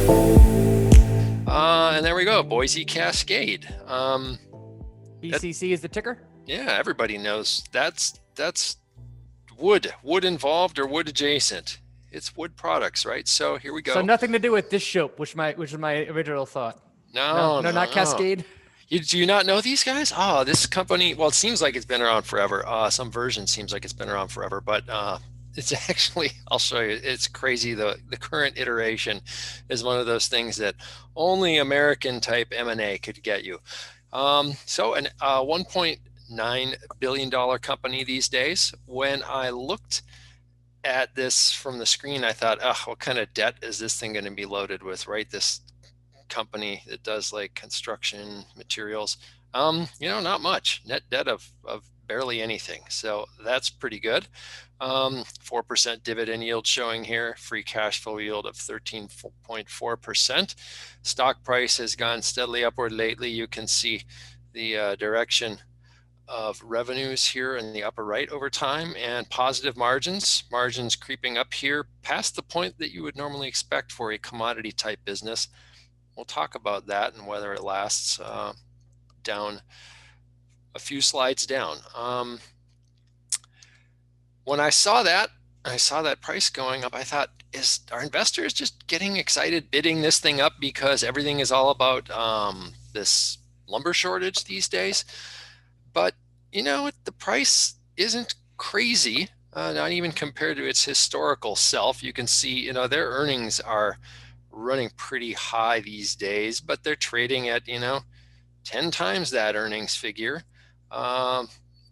And there we go, Boise Cascade. BCC is the ticker? Yeah, everybody knows that's wood involved or wood adjacent. It's wood products, right? So here we So go. nothing to do with this soap, which is my original thought. No, No, not no, no. Cascade. Do you not know these guys? Oh, this company, well, it seems like it's been around forever. Some version seems like it's been around forever, but it's actually, I'll show you, it's crazy. The current iteration is one of those things that only American type M&A could get you. So an $1.9 billion company these days. When I looked at this from the screen, I thought, oh, what kind of debt is this thing going to be loaded with, right? This company that does like construction materials. Not much. Net debt of barely anything. So that's pretty good. 4% dividend yield showing here, free cash flow yield of 13.4%. Stock price has gone steadily upward lately. You can see the direction of revenues here in the upper right over time, and positive margins creeping up here past the point that you would normally expect for a commodity type business. We'll talk about that and whether it lasts down a few slides down. When I saw that price going up, I thought, are investors just getting excited bidding this thing up because everything is all about this lumber shortage these days? But you know what? The price isn't crazy, not even compared to its historical self. You can see, their earnings are running pretty high these days, but they're trading at 10 times that earnings figure,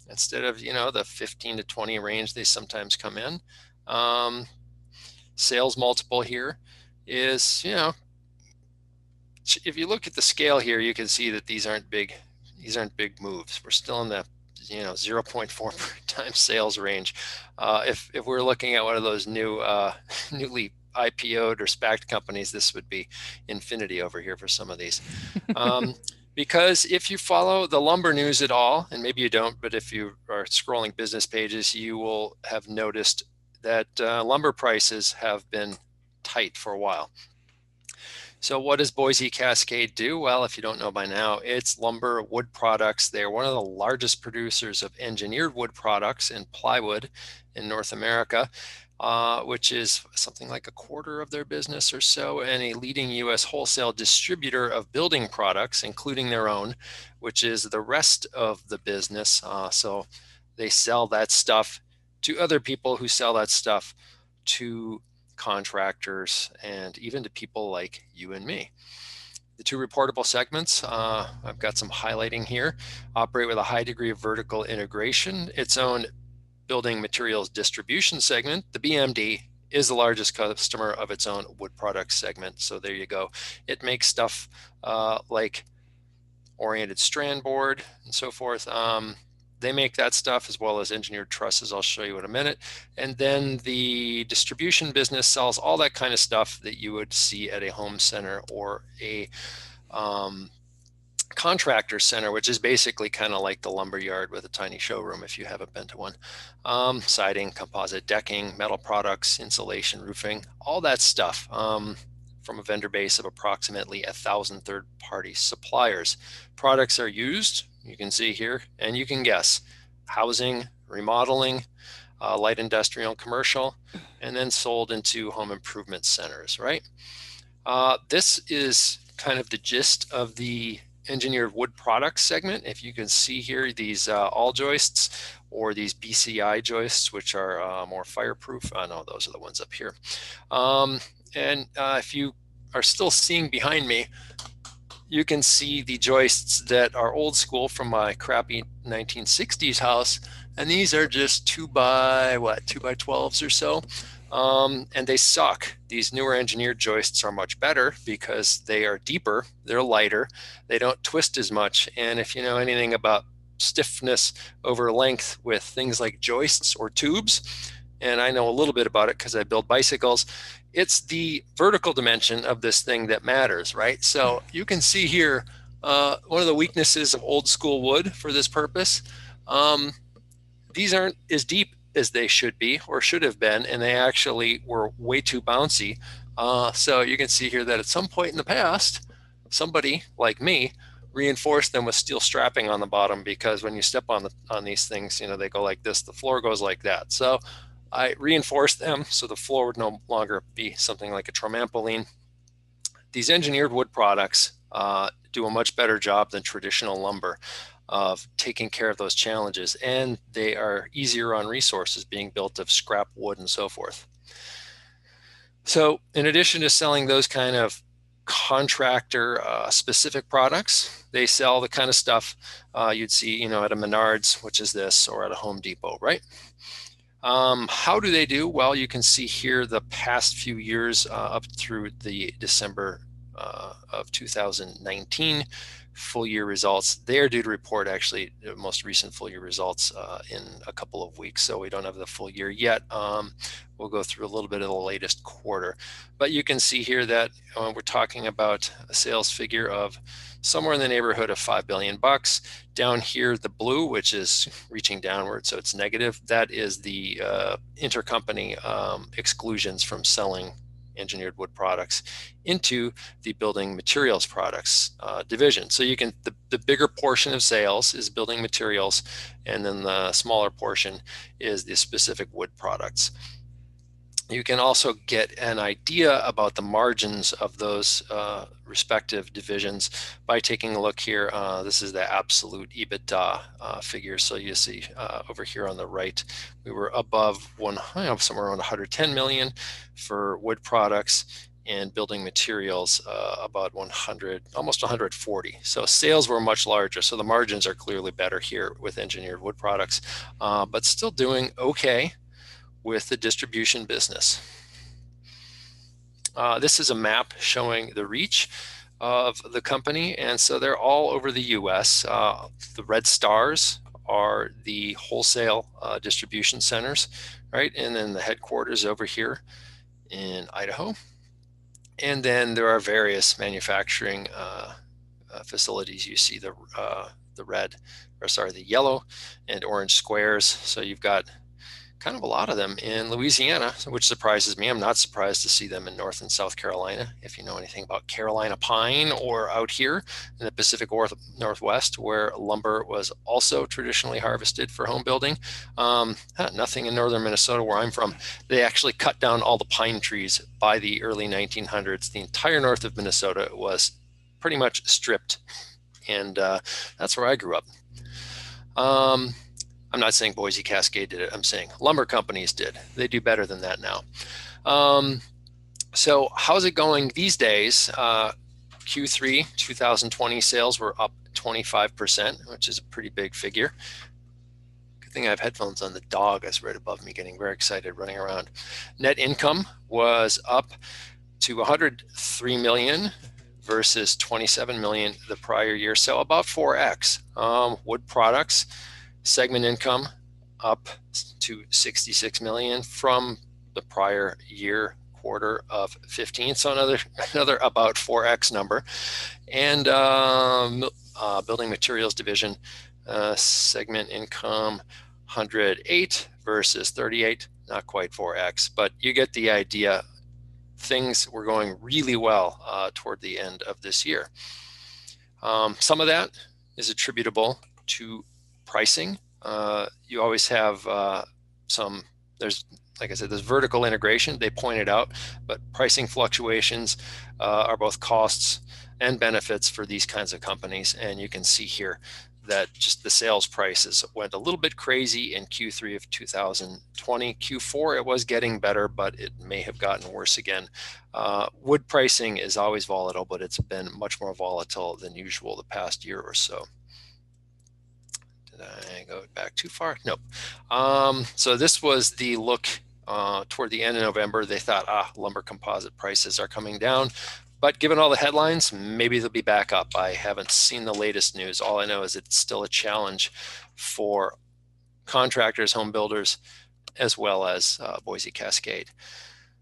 instead of the 15 to 20 range they sometimes come in. Sales multiple here is, if you look at the scale here, you can see that these aren't big moves. We're still in the 0.4 times sales range. If we're looking at one of those newly IPO'd or SPAC'd companies, this would be infinity over here for some of these. Because if you follow the lumber news at all, and maybe you don't, but if you are scrolling business pages, you will have noticed that lumber prices have been tight for a while. So what does Boise Cascade do? Well, if you don't know by now, it's lumber, wood products. They're one of the largest producers of engineered wood products and plywood in North America, which is something like a quarter of their business or so, and a leading U.S. wholesale distributor of building products, including their own, which is the rest of the business. So they sell that stuff to other people who sell that stuff to contractors and even to people like you and me. The two reportable segments, I've got some highlighting here, operate with a high degree of vertical integration. Its own building materials distribution segment, the BMD, is the largest customer of its own wood products segment. So there you go. It makes stuff like oriented strand board and so forth. They make that stuff as well as engineered trusses. I'll show you in a minute. And then the distribution business sells all that kind of stuff that you would see at a home center or a contractor center, which is basically kind of like the lumber yard with a tiny showroom if you haven't been to one. Siding, composite decking, metal products, insulation, roofing, all that stuff, from a vendor base of approximately 1,000 third-party suppliers. Products are used, you can see here, and you can guess, housing, remodeling, light industrial and commercial, and then sold into home improvement centers, right? This is kind of the gist of the engineered wood products segment. If you can see here, these all joists or these BCI joists, which are more fireproof. No, those are the ones up here. And if you are still seeing behind me, you can see the joists that are old school from my crappy 1960s house. And these are just 2x12s or so. And they suck. These newer engineered joists are much better because they are deeper, they're lighter, they don't twist as much. And if you know anything about stiffness over length with things like joists or tubes, and I know a little bit about it because I build bicycles, it's the vertical dimension of this thing that matters, right? So you can see here, one of the weaknesses of old school wood for this purpose, these aren't as deep as they should be or should have been, and they actually were way too bouncy. So you can see here that at some point in the past, somebody like me reinforced them with steel strapping on the bottom, because when you step on these things, they go like this, the floor goes like that. So I reinforced them so the floor would no longer be something like a trampoline. These engineered wood products do a much better job than traditional lumber of taking care of those challenges, and they are easier on resources, being built of scrap wood and so forth. So in addition to selling those kind of contractor specific products, they sell the kind of stuff you'd see, at a Menards, which is this, or at a Home Depot, right? How do they do? Well, you can see here the past few years up through the December of 2019 full year results. They are due to report actually the most recent full year results in a couple of weeks, so we don't have the full year yet. We'll go through a little bit of the latest quarter, but you can see here that we're talking about a sales figure of somewhere in the neighborhood of $5 billion. Down here, the blue, which is reaching downward, so it's negative, that is the intercompany exclusions from selling engineered wood products into the building materials products division. So you can, the bigger portion of sales is building materials, and then the smaller portion is the specific wood products. You can also get an idea about the margins of those respective divisions by taking a look here. This is the absolute EBITDA figure. So you see over here on the right, we were above somewhere around 110 million for wood products, and building materials about 100, almost 140. So sales were much larger. So the margins are clearly better here with engineered wood products, but still doing okay with the distribution business. This is a map showing the reach of the company, and so they're all over the US. The red stars are the wholesale distribution centers, right? And then the headquarters over here in Idaho. And then there are various manufacturing facilities. You see the yellow and orange squares. So you've got kind of a lot of them in Louisiana, which surprises me. I'm not surprised to see them in North and South Carolina. If you know anything about Carolina pine, or out here in the Pacific Northwest, where lumber was also traditionally harvested for home building. Nothing in northern Minnesota, where I'm from. They actually cut down all the pine trees by the early 1900s. The entire north of Minnesota was pretty much stripped, and that's where I grew up. I'm not saying Boise Cascade did it. I'm saying lumber companies did. They do better than that now. So how's it going these days? Q3 2020 sales were up 25%, which is a pretty big figure. Good thing I have headphones on. The dog is right above me, getting very excited, running around. Net income was up to 103 million versus 27 million the prior year, so about 4x. Wood products segment income up to 66 million from the prior year quarter of 15, so another about 4x number. And building materials division segment income 108 versus 38, not quite 4x, but you get the idea. Things were going really well toward the end of this year. Some of that is attributable to pricing. You always have there's, like I said, there's vertical integration, they pointed out, but pricing fluctuations are both costs and benefits for these kinds of companies. And you can see here that just the sales prices went a little bit crazy in Q3 of 2020. Q4, it was getting better, but it may have gotten worse again. Wood pricing is always volatile, but it's been much more volatile than usual the past year or so. Did I go back too far? Nope. So this was the look toward the end of November. They thought, lumber composite prices are coming down. But given all the headlines, maybe they'll be back up. I haven't seen the latest news. All I know is it's still a challenge for contractors, home builders, as well as Boise Cascade.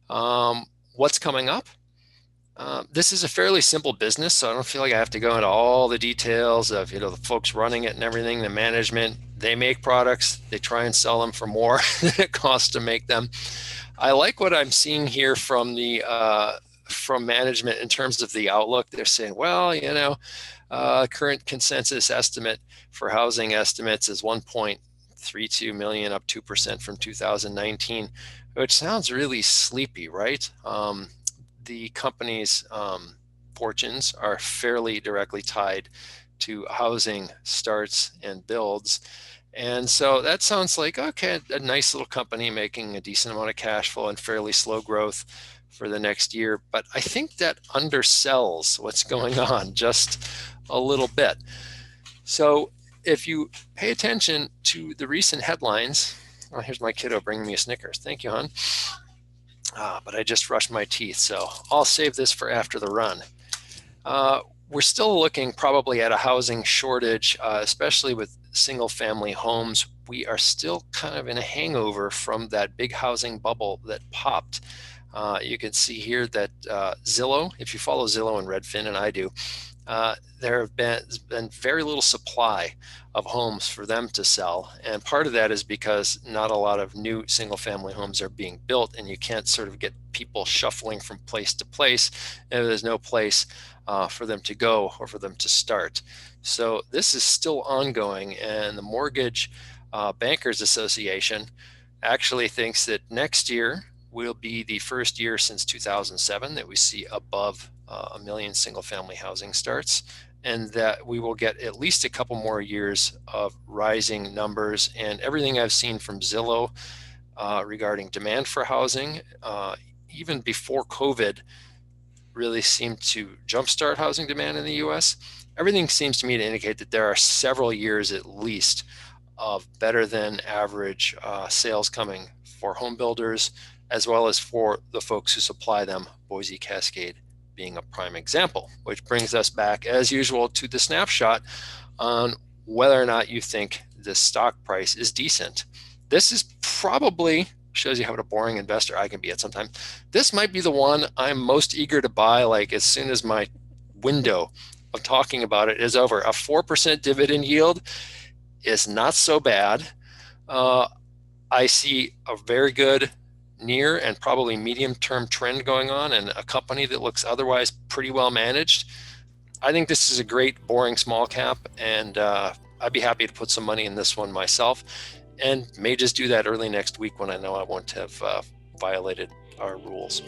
What's coming up? This is a fairly simple business, so I don't feel like I have to go into all the details of the folks running it and everything, the management. They make products, they try and sell them for more than it costs to make them. I like what I'm seeing here from the from management in terms of the outlook. They're saying, well, current consensus estimate for housing estimates is 1.32 million, up 2% from 2019, which sounds really sleepy, right? The company's fortunes are fairly directly tied to housing starts and builds. And so that sounds like, okay, a nice little company making a decent amount of cash flow and fairly slow growth for the next year. But I think that undersells what's going on just a little bit. So if you pay attention to the recent headlines, oh, here's my kiddo bringing me a Snickers. Thank you, hon. But I just brushed my teeth, so I'll save this for after the run. We're still looking probably at a housing shortage, especially with single family homes. We are still kind of in a hangover from that big housing bubble that popped. You can see here that Zillow, if you follow Zillow and Redfin, and I do, there have been very little supply of homes for them to sell. And part of that is because not a lot of new single family homes are being built, and you can't sort of get people shuffling from place to place if there's no place for them to go or for them to start. So this is still ongoing, and the Mortgage Bankers Association actually thinks that next year will be the first year since 2007 that we see above a million single family housing starts, and that we will get at least a couple more years of rising numbers. And everything I've seen from Zillow regarding demand for housing, even before COVID, really seemed to jumpstart housing demand in the US. Everything seems to me to indicate that there are several years at least of better than average sales coming for home builders, as well as for the folks who supply them, Boise Cascade being a prime example, which brings us back, as usual, to the snapshot on whether or not you think the stock price is decent. This is probably, shows you how a boring investor I can be at sometimes. This might be the one I'm most eager to buy, like as soon as my window of talking about it is over. A 4% dividend yield is not so bad. I see a very good near and probably medium-term trend going on, and a company that looks otherwise pretty well managed. I think this is a great boring small cap, and I'd be happy to put some money in this one myself, and may just do that early next week when I know I won't have violated our rules.